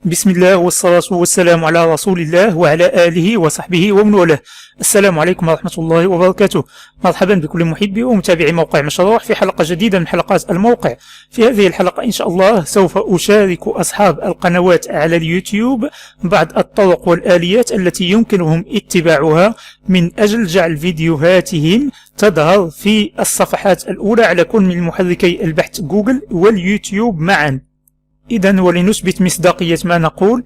بسم الله والصلاة والسلام على رسول الله وعلى آله وصحبه ومن والاه. السلام عليكم ورحمة الله وبركاته. مرحبا بكل محبي ومتابعي موقع مشروع في حلقة جديدة من حلقات الموقع. في هذه الحلقة إن شاء الله سوف أشارك أصحاب القنوات على اليوتيوب بعض الطرق والآليات التي يمكنهم اتباعها من أجل جعل فيديوهاتهم تظهر في الصفحات الأولى على كل من محركي البحث جوجل واليوتيوب معا. إذن ولنثبت مصداقية ما نقول،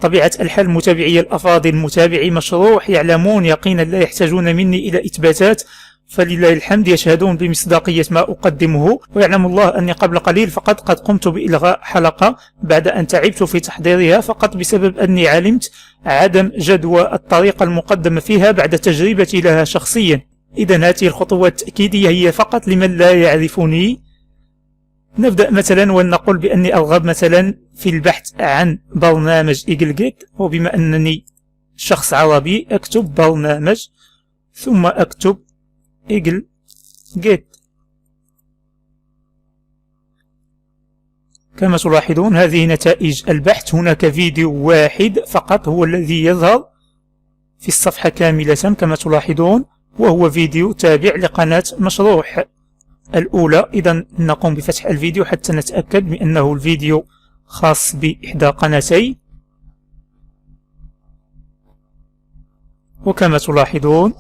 طبيعة الحال متابعي الأفاضل متابعي مشروع يعلمون يقينا لا يحتاجون مني إلى إثباتات، فلله الحمد يشهدون بمصداقية ما أقدمه، ويعلم الله أني قبل قليل فقط قد قمت بإلغاء حلقة بعد أن تعبت في تحضيرها فقط بسبب أني علمت عدم جدوى الطريقة المقدمة فيها بعد تجربتي لها شخصيا. إذن هذه الخطوات التأكيدية هي فقط لمن لا يعرفني. نبدأ مثلا ونقول بأني أرغب مثلا في البحث عن برنامج إيجلجيت، وبما أنني شخص عربي أكتب برنامج ثم أكتب إيجلجيت. كما تلاحظون هذه نتائج البحث. هناك فيديو واحد فقط هو الذي يظهر في الصفحة كاملة كما تلاحظون، وهو فيديو تابع لقناة مشروع الأولى. إذا نقوم بفتح الفيديو حتى نتأكد بأنه الفيديو خاص بإحدى قناتي، وكما تلاحظون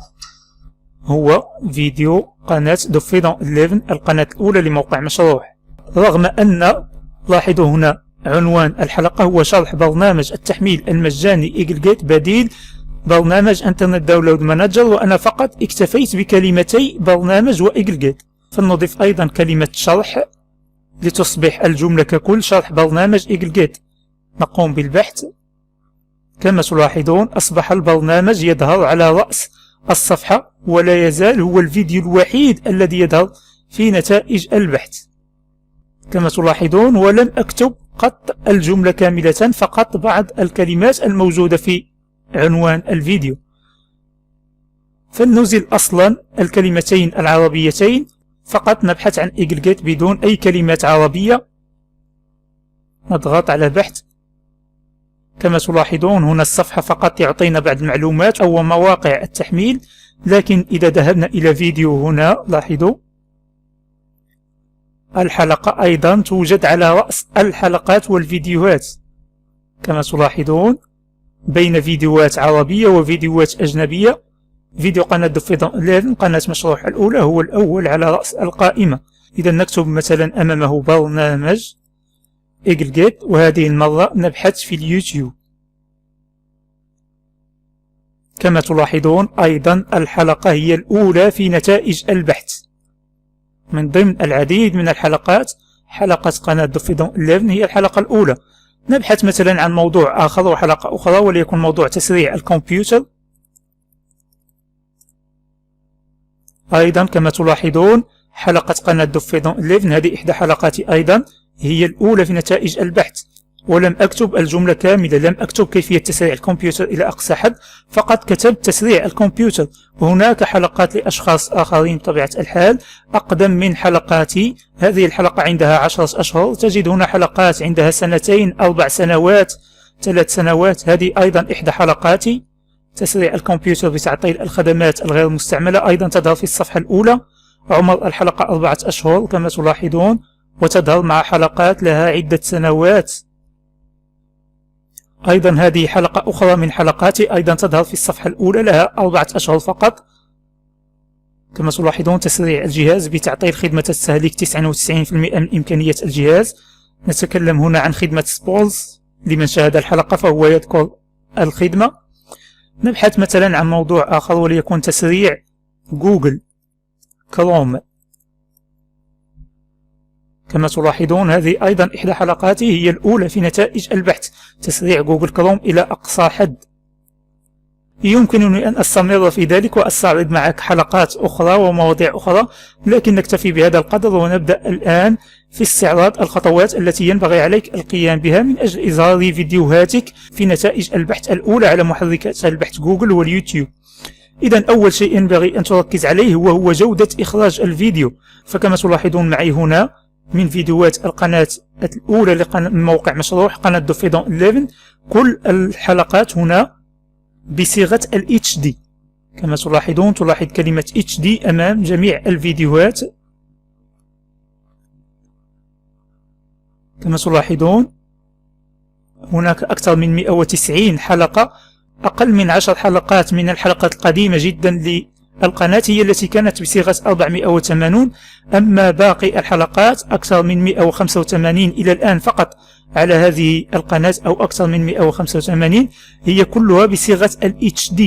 هو فيديو قناة دوفيدون 11 القناة الأولى لموقع مشروع. رغم أن لاحظوا هنا عنوان الحلقة هو شرح برنامج التحميل المجاني إيجلجيت بديل برنامج انترنت داونلود مانجر، وأنا فقط اكتفيت بكلمتي برنامج وإيجلجيت. فلنضيف أيضا كلمة شرح لتصبح الجملة ككل شرح برنامج إيجلجيت. نقوم بالبحث. كما تلاحظون أصبح البرنامج يظهر على رأس الصفحة، ولا يزال هو الفيديو الوحيد الذي يظهر في نتائج البحث كما تلاحظون، ولم أكتب قط الجملة كاملة، فقط بعض الكلمات الموجودة في عنوان الفيديو. فلنزل أصلا الكلمتين العربيتين، فقط نبحث عن إيجلجيت بدون أي كلمات عربية. نضغط على بحث. كما تلاحظون هنا الصفحة فقط يعطينا بعض المعلومات أو مواقع التحميل، لكن إذا ذهبنا إلى فيديو هنا لاحظوا الحلقة أيضا توجد على رأس الحلقات والفيديوهات. كما تلاحظون بين فيديوهات عربية وفيديوهات أجنبية، فيديو قناة دوفيدون 11 قناة مشروع الأولى هو الأول على رأس القائمة. إذا نكتب مثلا أمامه برنامج إيجلجيت، وهذه المرة نبحث في اليوتيوب. كما تلاحظون أيضا الحلقة هي الأولى في نتائج البحث من ضمن العديد من الحلقات. حلقة قناة دوفيدون 11 هي الحلقة الأولى. نبحث مثلا عن موضوع آخر وحلقة أخرى، وليكن موضوع تسريع الكمبيوتر. أيضا كما تلاحظون حلقة قناة دوفيدون 11 هذه إحدى حلقاتي أيضا هي الأولى في نتائج البحث، ولم أكتب الجملة كاملة، لم أكتب كيفية تسريع الكمبيوتر إلى أقصى حد، فقط كتبت تسريع الكمبيوتر. وهناك حلقات لأشخاص آخرين بطبيعة الحال أقدم من حلقاتي. هذه الحلقة عندها 10 أشهر، تجد هنا حلقات عندها 2 4 سنوات 3 سنوات. هذه أيضا إحدى حلقاتي تسريع الكمبيوتر بتعطيل الخدمات الغير مستعملة، أيضا تظهر في الصفحة الأولى. عمر الحلقة 4 أشهر كما تلاحظون، وتظهر مع حلقات لها عدة سنوات. أيضا هذه حلقة أخرى من حلقاتي أيضا تظهر في الصفحة الأولى لها 4 أشهر فقط. كما تلاحظون تسريع الجهاز بتعطيل خدمة التهليك 99% من إمكانية الجهاز. نتكلم هنا عن خدمة سبولز، لمن شاهد الحلقة فهو يذكر الخدمة. نبحث مثلا عن موضوع آخر وليكن تسريع جوجل كروم. كما تلاحظون هذه أيضا إحدى حلقاتي هي الأولى في نتائج البحث، تسريع جوجل كروم إلى أقصى حد. يمكنني أن أستمر في ذلك وأستعرض معك حلقات أخرى ومواضيع أخرى، لكن نكتفي بهذا القدر ونبدأ الآن في استعراض الخطوات التي ينبغي عليك القيام بها من أجل إظهار فيديوهاتك في نتائج البحث الأولى على محركات البحث جوجل واليوتيوب. إذا أول شيء ينبغي أن تركز عليه هو جودة إخراج الفيديو. فكما تلاحظون معي هنا من فيديوهات القناة الأولى لموقع مشروع قناة دوفيدون 11. كل الحلقات هنا بصيغة ال HD كما تلاحظون. تلاحظ كلمة HD أمام جميع الفيديوهات كما تلاحظون. هناك أكثر من 190 حلقة. أقل من 10 حلقات من الحلقات القديمة جدا للقناة هي التي كانت بصيغة 480. أما باقي الحلقات أكثر من 185 إلى الآن فقط على هذه القناة، أو أكثر من 185 هي كلها بصيغة ال HD،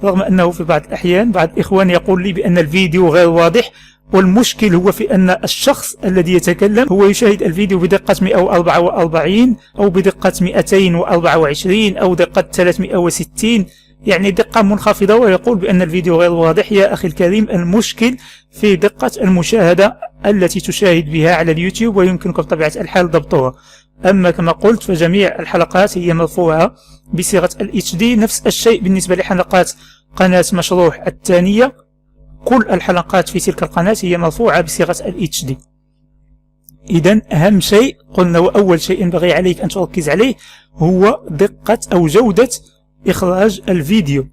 رغم أنه في بعض الأحيان بعض الإخوان يقول لي بأن الفيديو غير واضح، والمشكل هو في أن الشخص الذي يتكلم هو يشاهد الفيديو بدقة 144 أو بدقة 224 أو دقة 360، يعني دقة منخفضة، ويقول بأن الفيديو غير واضح. يا أخي الكريم، المشكل في دقة المشاهدة التي تشاهد بها على اليوتيوب، ويمكنك بطبيعة الحال ضبطها. أما كما قلت فجميع الحلقات هي مرفوعة بصيغة ال HD. نفس الشيء بالنسبة لحلقات قناة مشروع الثانية، كل الحلقات في تلك القناة هي مرفوعة بصيغة ال HD. إذن أهم شيء قلنا وأول شيء ينبغي عليك أن تركز عليه هو دقة أو جودة إخراج الفيديو.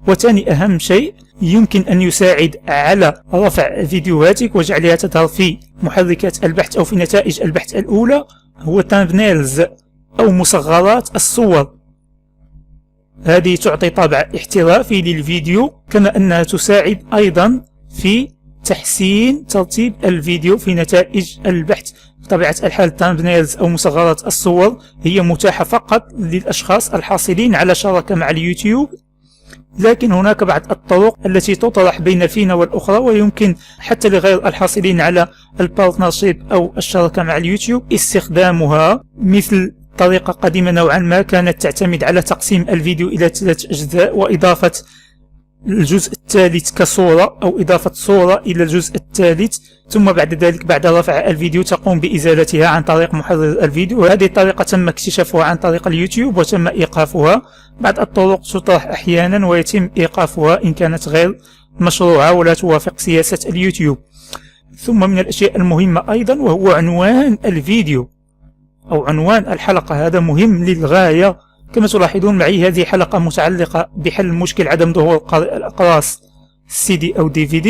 وثاني أهم شيء يمكن أن يساعد على رفع فيديوهاتك وجعلها تظهر في محركات البحث أو في نتائج البحث الأولى هو thumbnails أو مصغرات الصور. هذه تعطي طابع احترافي للفيديو، كما أنها تساعد أيضا في تحسين ترتيب الفيديو في نتائج البحث. بطبيعة الحال thumbnails أو مصغرات الصور هي متاحة فقط للأشخاص الحاصلين على شراكة مع اليوتيوب، لكن هناك بعض الطرق التي تطرح بين فينا والأخرى، ويمكن حتى لغير الحاصلين على البارتنرشيب أو الشراكة مع اليوتيوب استخدامها، مثل طريقة قديمة نوعا ما كانت تعتمد على تقسيم الفيديو إلى 3 أجزاء وإضافة الجزء الثالث كصورة، أو إضافة صورة إلى الجزء الثالث، ثم بعد ذلك بعد رفع الفيديو تقوم بإزالتها عن طريق محرر الفيديو. وهذه الطريقة تم اكتشافها عن طريق اليوتيوب وتم إيقافها. بعض الطرق تطرح أحيانا ويتم إيقافها إن كانت غير مشروعة ولا توافق سياسة اليوتيوب. ثم من الأشياء المهمة أيضا وهو عنوان الفيديو أو عنوان الحلقة، هذا مهم للغاية. كما تلاحظون معي هذه حلقة متعلقة بحل مشكل عدم ظهور الأقراص CD أو DVD.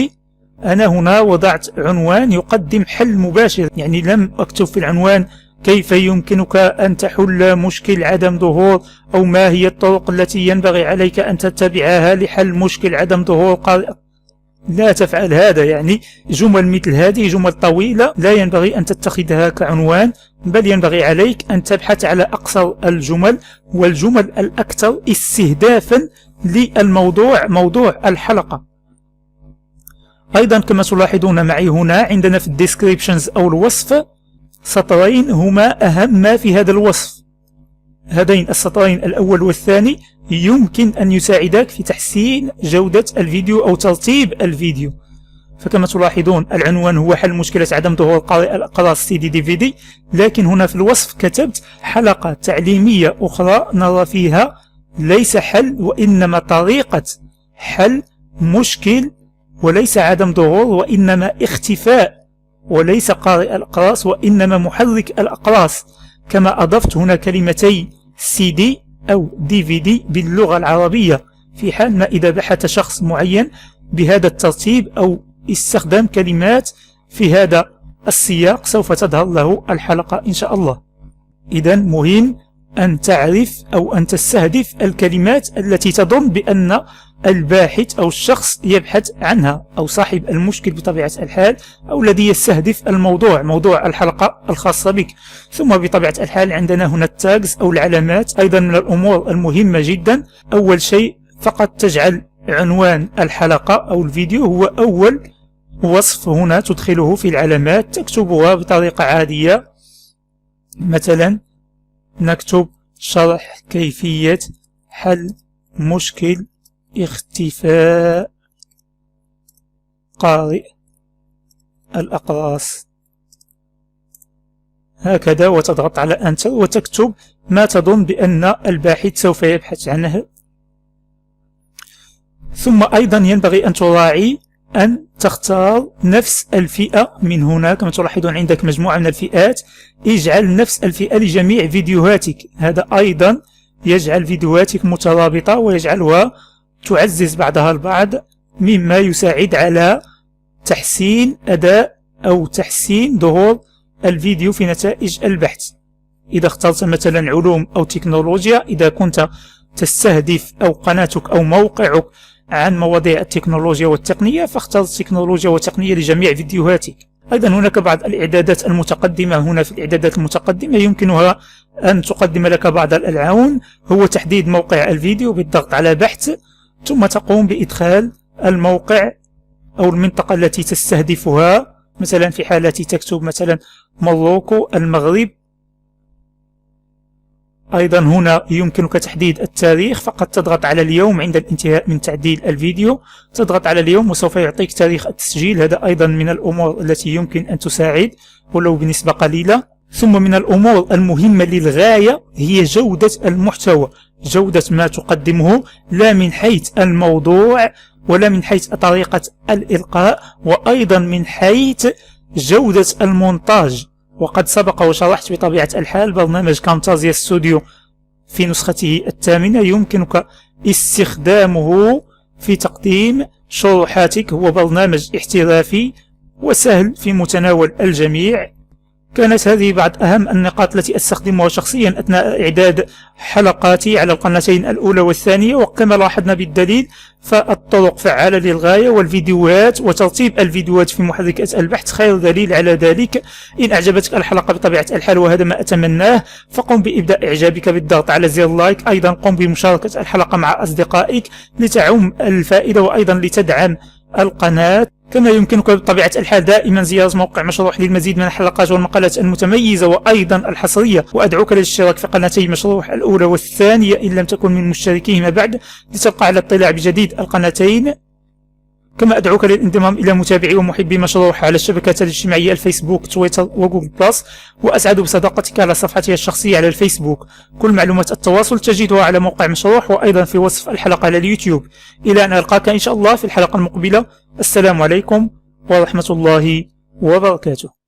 أنا هنا وضعت عنوان يقدم حل مباشر، يعني لم أكتب في العنوان كيف يمكنك أن تحل مشكل عدم ظهور أو ما هي الطرق التي ينبغي عليك أن تتبعها لحل مشكل عدم ظهور. لا تفعل هذا، يعني جمل مثل هذه جمل طويلة لا ينبغي أن تتخذها كعنوان، بل ينبغي عليك أن تبحث على أقصر الجمل والجمل الأكثر استهدافا للموضوع، موضوع الحلقة. أيضا كما تلاحظون معي هنا عندنا في الديسكريبشنز أو الوصف سطرين هما أهم ما في هذا الوصف. هذين السطرين الأول والثاني يمكن أن يساعدك في تحسين جودة الفيديو أو ترتيب الفيديو. فكما تلاحظون العنوان هو حل مشكلة عدم ظهور قارئ الأقراص CD DVD، لكن هنا في الوصف كتبت حلقة تعليمية أخرى نرى فيها ليس حل وإنما طريقة حل مشكل، وليس عدم ظهور وإنما اختفاء، وليس قارئ الأقراص وإنما محرك الأقراص. كما أضفت هنا كلمتي CD أو DVD باللغة العربية، في حال ما إذا بحث شخص معين بهذا الترتيب أو استخدام كلمات في هذا السياق سوف تظهر له الحلقة إن شاء الله. إذن مهم أن تعرف أو أن تستهدف الكلمات التي تظن بأن الباحث أو الشخص يبحث عنها، أو صاحب المشكل بطبيعة الحال، أو الذي يستهدف الموضوع، موضوع الحلقة الخاصة بك. ثم بطبيعة الحال عندنا هنا التاجز أو العلامات، أيضا من الأمور المهمة جدا. أول شيء فقط تجعل عنوان الحلقة أو الفيديو هو أول وصف هنا تدخله في العلامات، تكتبها بطريقة عادية. مثلا نكتب شرح كيفية حل مشكل اختفاء قارئ الأقراص، هكذا، وتضغط على أنتر وتكتب ما تظن بأن الباحث سوف يبحث عنه. ثم أيضا ينبغي أن تراعي أن تختار نفس الفئة من هنا. كما تلاحظون عندك مجموعة من الفئات، اجعل نفس الفئة لجميع فيديوهاتك. هذا أيضا يجعل فيديوهاتك مترابطة ويجعلها تعزز بعضها البعض، مما يساعد على تحسين أداء أو تحسين ظهور الفيديو في نتائج البحث. إذا اخترت مثلا علوم أو تكنولوجيا، إذا كنت تستهدف أو قناتك أو موقعك عن مواضيع التكنولوجيا والتقنية، فاختر التكنولوجيا والتقنية لجميع فيديوهاتك. أيضا هناك بعض الإعدادات المتقدمة. هنا في الإعدادات المتقدمة يمكنها أن تقدم لك بعض العون، هو تحديد موقع الفيديو بالضغط على بحث، ثم تقوم بإدخال الموقع أو المنطقة التي تستهدفها. مثلا في حالتي تكتب مثلا موروكو المغرب. أيضا هنا يمكنك تحديد التاريخ، فقط تضغط على اليوم عند الانتهاء من تعديل الفيديو، تضغط على اليوم وسوف يعطيك تاريخ التسجيل. هذا أيضا من الأمور التي يمكن أن تساعد ولو بنسبة قليلة. ثم من الأمور المهمة للغاية هي جودة المحتوى، جودة ما تقدمه، لا من حيث الموضوع ولا من حيث طريقة الإلقاء، وأيضا من حيث جودة المونتاج. وقد سبق وشرحت بطبيعة الحال برنامج كامتازيا ستوديو في نسخته 8 يمكنك استخدامه في تقديم شروحاتك. هو برنامج احترافي وسهل في متناول الجميع. كانت هذه بعض أهم النقاط التي أستخدمها شخصيا أثناء إعداد حلقاتي على القناتين الأولى والثانية. وكما لاحظنا بالدليل فالطرق فعالة للغاية، والفيديوهات وترتيب الفيديوهات في محركات البحث خير دليل على ذلك. إن أعجبتك الحلقة بطبيعة الحال وهذا ما أتمناه، فقم بإبداء إعجابك بالضغط على زر لايك. أيضا قم بمشاركة الحلقة مع أصدقائك لتعم الفائدة وأيضا لتدعم القناة. كما يمكنك بطبيعة الحال دائما زيارة موقع مشروح للمزيد من الحلقات والمقالات المتميزة وأيضا الحصرية. وأدعوك للاشتراك في قناتي مشروح الأولى والثانية إن لم تكن من مشتركيهما بعد، لتبقى على اطلاع بجديد القناتين. كما أدعوك للانضمام إلى متابعي ومحبي مشروح على الشبكات الاجتماعية الفيسبوك، تويتر وجوجل بلس، وأسعد بصداقتك على صفحتي الشخصية على الفيسبوك. كل معلومات التواصل تجدها على موقع مشروح وأيضا في وصف الحلقة على اليوتيوب. إلى أن ألقاك إن شاء الله في الحلقة المقبلة. السلام عليكم ورحمة الله وبركاته.